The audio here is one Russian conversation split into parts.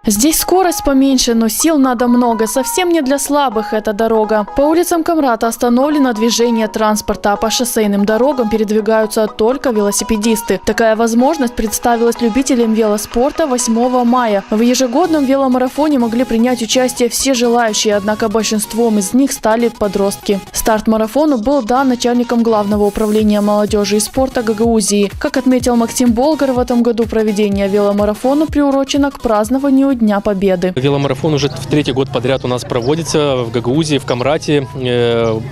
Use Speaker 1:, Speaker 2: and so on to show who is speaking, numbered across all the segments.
Speaker 1: Здесь скорость поменьше, но сил надо много. Совсем не для слабых эта дорога. По улицам Камрата остановлено движение транспорта, а по шоссейным дорогам передвигаются только велосипедисты. Такая возможность представилась любителям велоспорта 8 мая. В ежегодном веломарафоне могли принять участие все желающие, однако большинством из них стали подростки. Старт марафону был дан начальником Главного управления молодежи и спорта Гагаузии. Как отметил Максим Болгар, в этом году проведение веломарафона приурочено к празднованию Дня Победы.
Speaker 2: Веломарафон уже в 3-й год подряд у нас проводится в Гагаузии, в Камрате.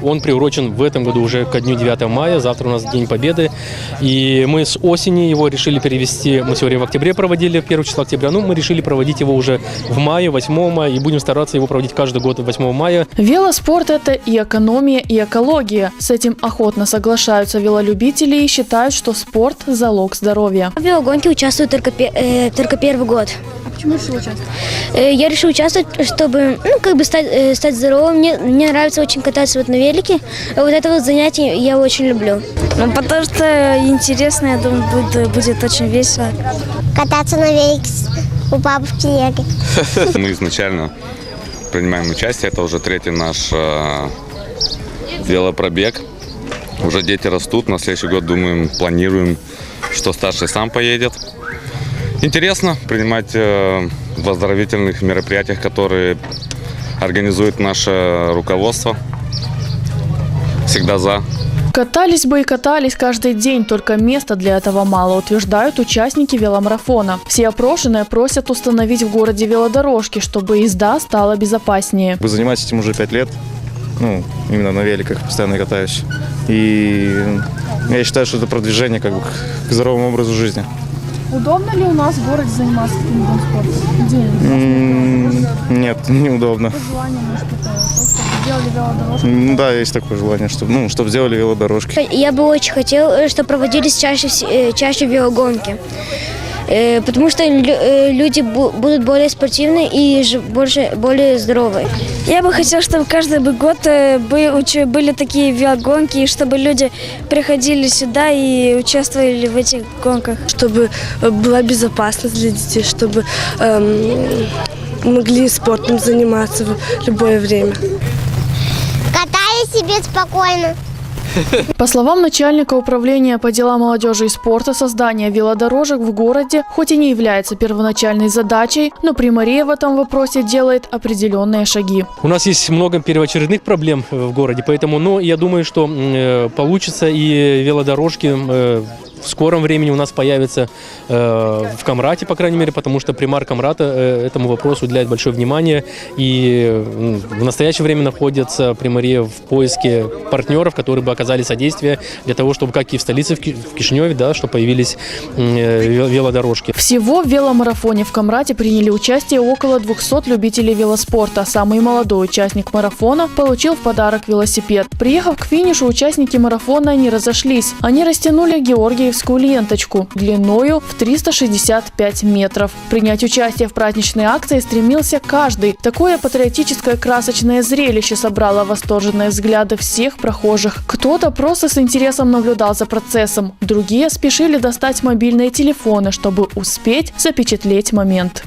Speaker 2: Он приурочен в этом году уже ко дню 9 мая. Завтра у нас День Победы. И мы с осени его решили перевести. Мы сегодня в октябре проводили, 1 числа октября. Мы решили проводить его уже в мае, 8 мая. И будем стараться его проводить каждый год 8 мая.
Speaker 1: Велоспорт – это и экономия, и экология. С этим охотно соглашаются велолюбители и считают, что спорт – залог здоровья.
Speaker 3: В велогонке участвую только первый год.
Speaker 1: А почему решил участвовать?
Speaker 3: Я решил участвовать, чтобы стать здоровым. Мне нравится очень кататься на велике. Вот это вот занятие я очень люблю.
Speaker 4: Потому что интересно, я думаю, будет очень весело.
Speaker 5: Кататься на велике у бабушки Леги.
Speaker 6: Мы изначально принимаем участие. Это уже 3-й наш велопробег. Уже дети растут. На следующий год думаем, планируем, что старший сам поедет. Интересно принимать в оздоровительных мероприятиях, которые организует наше руководство. Всегда за.
Speaker 1: Катались бы и катались каждый день, только места для этого мало, утверждают участники веломарафона. Все опрошенные просят установить в городе велодорожки, чтобы езда стала безопаснее.
Speaker 7: Вы занимаетесь этим уже 5 лет, именно на великах постоянно катаюсь. И я считаю, что это продвижение к здоровому образу жизни.
Speaker 1: Удобно ли у нас в городе заниматься таким видом спорта?
Speaker 7: Нет, неудобно.
Speaker 1: Желание, может, чтобы сделали велодорожку?
Speaker 7: Да, есть такое желание, чтобы сделали велодорожки.
Speaker 3: Я бы очень хотел, чтобы проводились чаще велогонки. Потому что люди будут более спортивны и более здоровые.
Speaker 4: Я бы хотела, чтобы каждый год были такие велогонки, и чтобы люди приходили сюда и участвовали в этих гонках.
Speaker 8: Чтобы была безопасность для детей, чтобы могли спортом заниматься в любое время.
Speaker 5: Катались себе спокойно.
Speaker 1: По словам начальника управления по делам молодежи и спорта, создание велодорожек в городе хоть и не является первоначальной задачей, но Примария в этом вопросе делает определенные шаги.
Speaker 2: У нас есть много первоочередных проблем в городе, поэтому я думаю, что получится, и велодорожки в скором времени у нас появятся в Камрате, по крайней мере, потому что примар Камрата этому вопросу уделяет большое внимание. И в настоящее время находится Примария в поиске партнеров, которые бы оказали содействие для того, чтобы, как и в столице, в Кишиневе, чтобы появились велодорожки.
Speaker 1: Всего в веломарафоне в Камрате приняли участие около 200 любителей велоспорта. Самый молодой участник марафона получил в подарок велосипед. Приехав к финишу, участники марафона не разошлись. Они растянули Георгиевскую ленточку длиною в 365 метров. Принять участие в праздничной акции стремился каждый. Такое патриотическое красочное зрелище собрало восторженные взгляды всех прохожих. Кто-то просто с интересом наблюдал за процессом. Другие спешили достать мобильные телефоны, чтобы успеть запечатлеть момент.